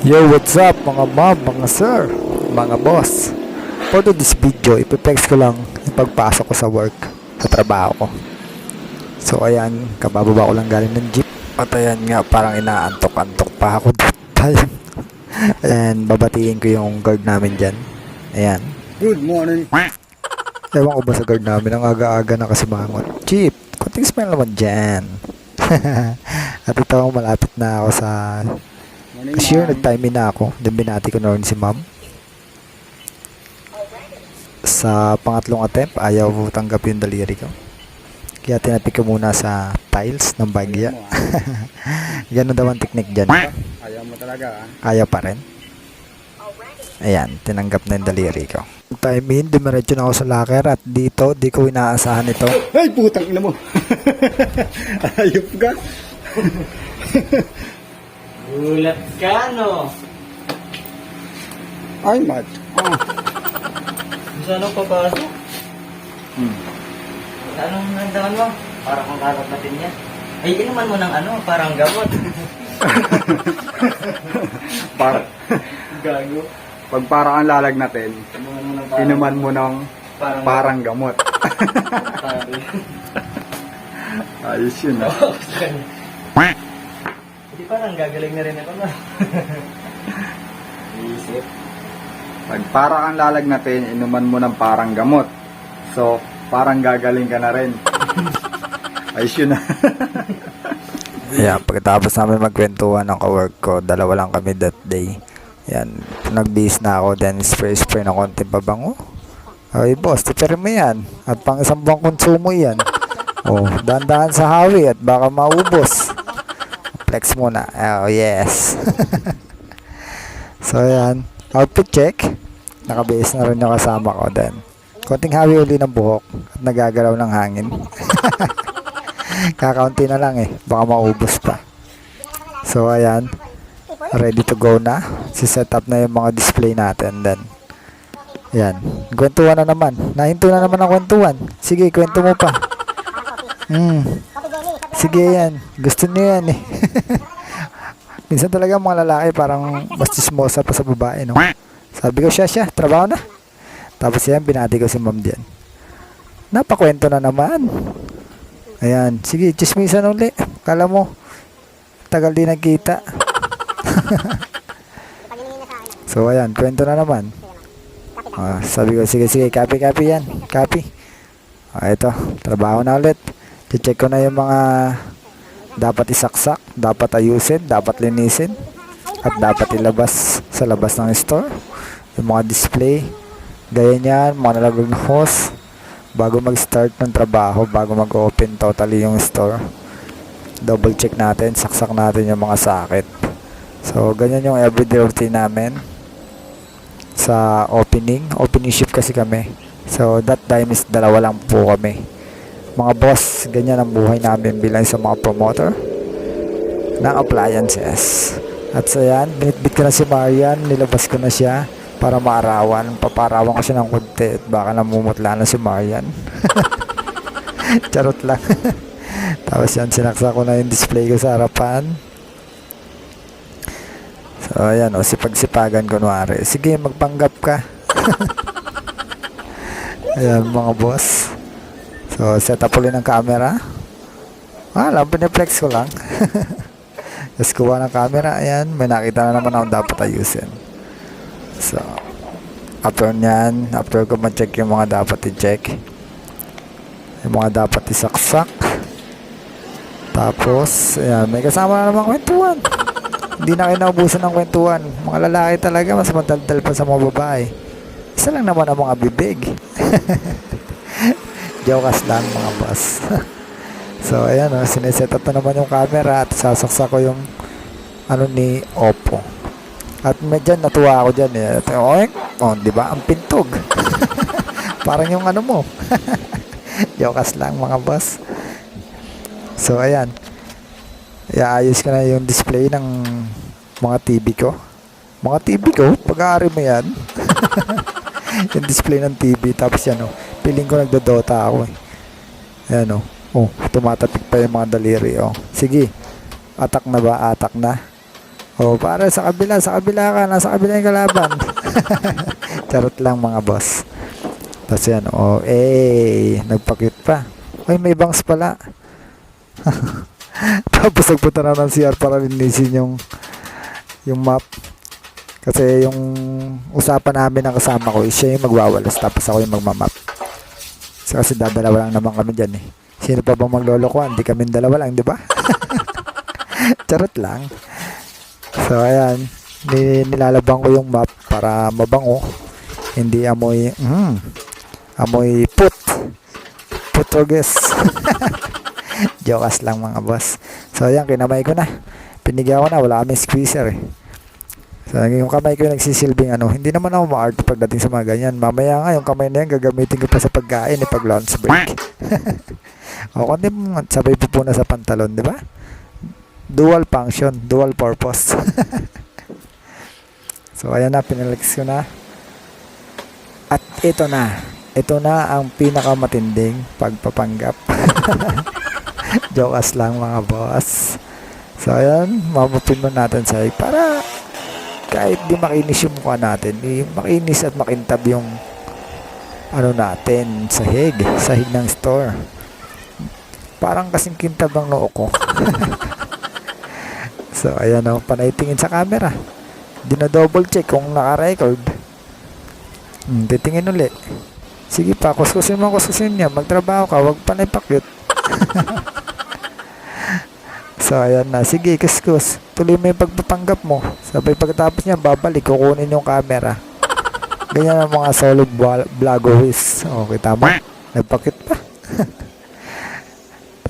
Yo, what's up mga ma'am, mga sir, mga boss. For this video, ipiplex ko lang yung pagpasok ko sa work, sa trabaho ko. So ayan, kabababa ko lang galing ng jeep. At ayan nga, parang inaantok-antok pa ako that time. Ayan, babatiin ko yung guard namin dyan. Ayan. Good morning. Ewan ko ba sa guard namin, ang aga-aga na kasi mangot. Jeep, konting smile naman dyan. At ito, malapit na ako sa cashier, nag-time na ako. Then binati ko na rin si ma'am. Sa pangatlong attempt, ayaw tanggap yung daliri ko. Kaya tinapik ko muna sa tiles ng bagya. Ganun daw ang technique dyan. Ayaw mo talaga, Ayaw pa rin. Ayan, tinanggap na yung daliri ko. Time in, dumiretso na ako sa locker at dito, di ko inaasahan ito. Ay, putang ina mo. Ayop ka. Gulat ka, no? Ay, mat. Gusto anong papasok? Anong nandaman mo? Parang kung kagat natin yan. Ay, inuman mo ng ano, parang gamot. Gago. Pag para kang lalagnatin, Inuman mo ng inuman mo ng parang gamot. Parang Ayos yun, Hindi parang gagaling na rin ako, no? Isip. Pag para kang lalagnatin, inuman mo ng parang gamot. So, parang gagaling ka na rin. Ayos yun, Ayan, pagkatapos namin magkwentuhan ng kawork ko, dalawa lang kami that day. Ayan, nagbihis na ako, then spray ng konting pabango. Ay boss, tipirin mo yan. At pang isang buwang konsumo yan. Oh, dahan-dahan sa hawi at baka maubos. Flex muna. Oh, yes. So, ayan. Outfit check. Nakabihis na rin yung kasama ko. Then, konting hawi uli ng buhok at nagagalaw ng hangin. Kakaunti na lang eh. Baka maubos pa. So, ayan. Ready to go na. Si-set up na yung mga display natin. Then, ayan. Kwentuhan na naman. Nahinto na naman ang kwentuhan. Sige, kwento mo pa. Sige yan. Gusto niyo yan eh. Minsan talaga mga lalaki parang mas chismosa pa sa babae, no? Sabi ko siya, trabaho na. Tapos yan, binati ko si ma'am diyan. Napakwento na naman. Ayan, sige, chismisan uli. Kala mo, tagal din nagkita. So ayan, kwento na naman. Sabi ko, sige, copy yan. Copy. Ito, trabaho na ulit. Check ko na yung mga dapat isaksak, dapat ayusin, dapat linisin, at dapat ilabas sa labas ng store. Yung mga display, gaya niyan, mga nalagog na hose, bago mag-start ng trabaho, bago mag-open totally yung store. Double check natin, saksak natin yung mga socket. So, ganyan yung everyday routine namin sa opening shift kasi kami. So, that time is dalawa lang po kami. Mga boss, ganyan ang buhay namin bilang sa mga promoter ng appliances. At so yan, binitbit ko na si Marian, nilabas ko na siya para maarawan. Paparawan ko siya ng kunti at baka namumutla na si Marian. Charot lang. Tapos yan, sinaksa ko na yung display ko sa harapan. So ayan, sipag-sipagan kunwari. Sige, magpanggap ka. Ayan mga boss. So, set up ulit ng camera. Alam, piniplex ko lang. Tapos kuha ng camera. Ayan, may nakita na naman akong dapat ayusin. So, after nyan, after ko ma-check yung mga dapat i-check, yung mga dapat isaksak. Tapos, ayan, may kasama na naman kwentuhan. Hindi na kayo naubusan ng kwentuhan. Mga lalaki talaga, mas mataldal pa sa mga babae. Isa lang naman ang mga bibig. Jokas lang mga boss. So ayan sineset up na naman yung camera at sasaksak ko yung ano ni Oppo. At medyo natuwa ako dyan eh. Di ba? Ang pintog. Parang yung ano mo. Jokas lang mga boss. So ayan. Iayos ko na yung display ng mga TV ko. Mga TV ko, pag-aari mo yan. Yung display ng TV. Tapos yan piling ko nagdodota ako eh. Ayan tumatatik pa yung mga daliri Sige, atak na ba? Atak na. Oh, para sa kabila ka, nasa kabila yung kalaban. Charot lang mga boss. Tapos yan, oh, nagpa-cute pa. Ay, may bangs pala. Tapos nagpunta na ng CR para linisin yung map. Kasi yung usapan namin ng kasama ko, siya yung magwawalas, tapos ako yung magmamap. So, kasi dadalawa lang naman kami dyan eh. Sino pa bang maglolokohan? Di kami dalawa lang, di ba? Charot lang. So, ayan. Nilalabang ko yung map para mabango. Hindi amoy, amoy putroges. Jokas lang mga boss. So, ayan, kinamay ko na. Pinigyan ko na, wala kami squeezer eh. So, yung kamay ko yung nagsisilbing hindi naman ako ma-art pagdating sa mga ganyan. Mamaya nga, yung kamay na yan, gagamitin ko pa sa pagkain pag lunch break. O, kundi sabay pupuna sa pantalon, di ba? Dual function, dual purpose. So, ayan na, pinalex ko na. At ito na ang pinakamatinding pagpapanggap. Jokas lang mga boss. So, ayan, mamapin mo natin sa para kahit di makinis yung mukha natin, makinis at makintab yung natin, sahig ng store. Parang kasing kintab ang noo ko. So, ayan o, panay tingin sa camera. Dina-double check kung naka-record. Titingin uli. Sige pa, kuskusin niya. Magtrabaho ka, wag panay pakyut. So, ayan na. Sige, kuskus. Tuloy mo yung pagpapanggap mo. Sabay pagkatapos niya, babalik, kukunin yung camera. Ganyan ang mga solo vloggers. Okay, tama. Nagpakit pa.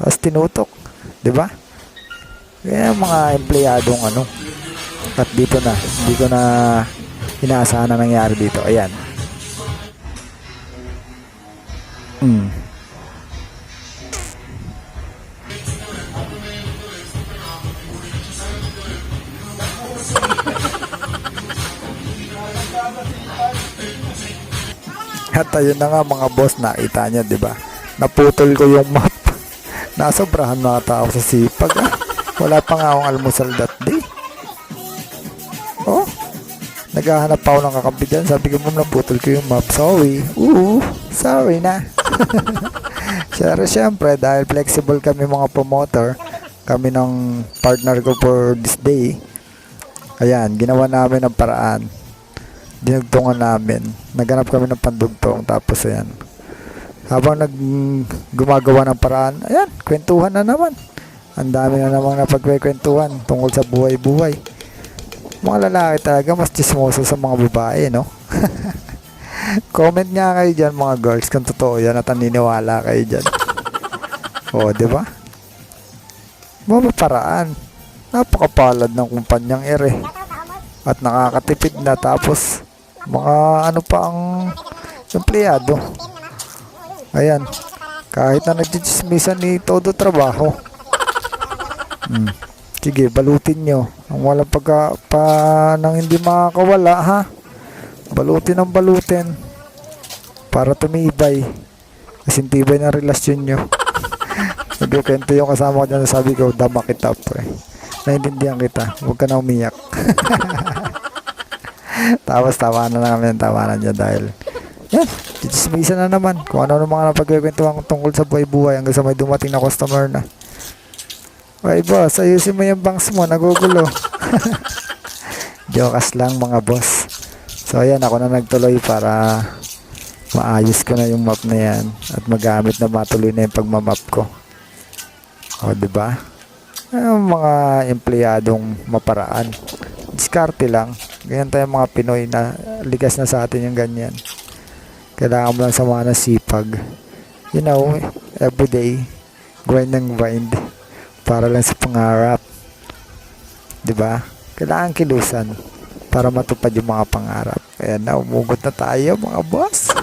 Tapos tinutok. Diba? Ganyan ang mga empleyadong At dito na. Hindi ko na inaasahan na nangyari dito. Ayan. At ayun na nga mga boss, nakita niya, di ba? Naputol ko yung map. Nasobrahan na tao sa sipag. Wala pa nga akong almusal that day. Oh, naghahanap pa ako ng kakampi dyan. Sabi ko, naputol ko yung map. Sorry. Sorry na. Siyempre, dahil flexible kami mga promoter, kami ng partner ko for this day. Ayan, ginawa namin ang paraan. Dinugtungan namin. Naghanap kami ng pandugtong. Tapos ayan, habang gumagawa ng paraan, ayan, kwentuhan na naman. Ang dami na namang napagkwentuhan tungkol sa buhay-buhay. Mga lalaki talaga mas chismoso sa mga babae, no? Comment nga kayo dyan mga girls kung totoo yan at naniniwala kayo dyan. O, diba? Mga paraan. Napakapalad ng kumpanyang ere. At nakakatipid na, tapos mga pa ang empleyado. Ayan, kahit na nagchismisan ni todo trabaho. Sige, balutin nyo ang walang nang hindi makakawala, ha? Balutin ang balutin para tumibay, kasi tibay ng relasyon nyo. Nagkwento yung kasama ko dyan, sabi ko, dama kita pre, naiintindihan kita, huwag ka na umiyak. Tapos tawanan dyan dahil yan, chismisan na naman kung ano mga napagkwentuhan tungkol sa buhay-buhay hanggang sa may dumating na customer na. Ay boss, ayusin mo yung bangs mo, nagugulo. Jokas lang mga boss. So ayan, ako na nagtuloy para maayos ko na yung map na yan at magamit na matuloy na yung pagmamap ko. O, diba? Ang mga empleyadong maparaan, diskarte lang. Ganyan tayo mga Pinoy, na ligas na sa atin yung ganyan. Kailangan mo lang samahan ng sipag. You know, everyday grind and grind para lang sa pangarap. Diba? Kailangan kilusan para matupad yung mga pangarap. Ayan na, umugot na tayo mga boss.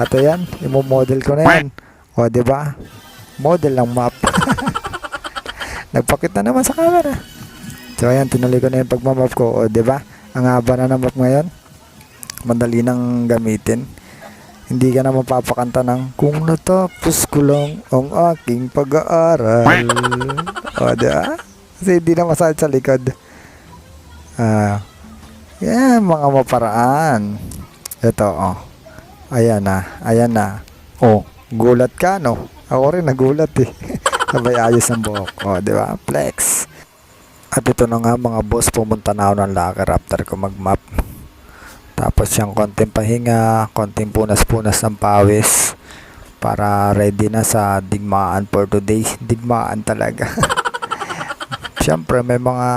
At ayan, imomodel ko na yan. O, diba? Model ng map. Nagpakita naman sa camera. So ayan, tinuloy ko na yung pagmamap ko. O, diba? Ang haba na ng map ngayon. Madali nang gamitin. Hindi ka na mapapakanta ng kung natapos ko lang ang aking pag-aaral. O, diba? Kasi hindi na masakit sa likod. Yan, mga maparaan. Ito, oh. Ayan na, ayan na. Oh, gulat ka, no? Ako rin nagulat eh. Sabay ayos ang buhok. Oh, di ba? Flex. At ito na nga mga boss, pumunta na ako ng locker after ko mag-map. Tapos yung konting pahinga, konting punas-punas ng pawis para ready na sa digmaan for today. Digmaan talaga. Siyempre may mga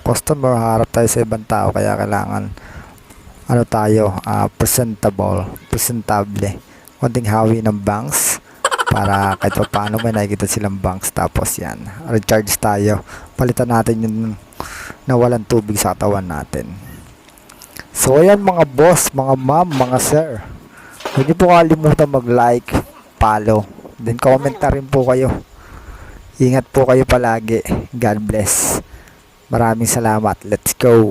customer, harap tayo sa ibang tao, kaya kailangan ano tayo, presentable. Konting hawi ng bangs para kahit pa paano may nakikita silang bangs. Tapos yan, recharge tayo. Palitan natin yung nawalan tubig sa katawan natin. So ayan mga boss, mga ma'am, mga sir, huwag niyo po kalimutan mag-like, follow, then comment na rin po kayo. Ingat po kayo palagi. God bless. Maraming salamat. Let's go.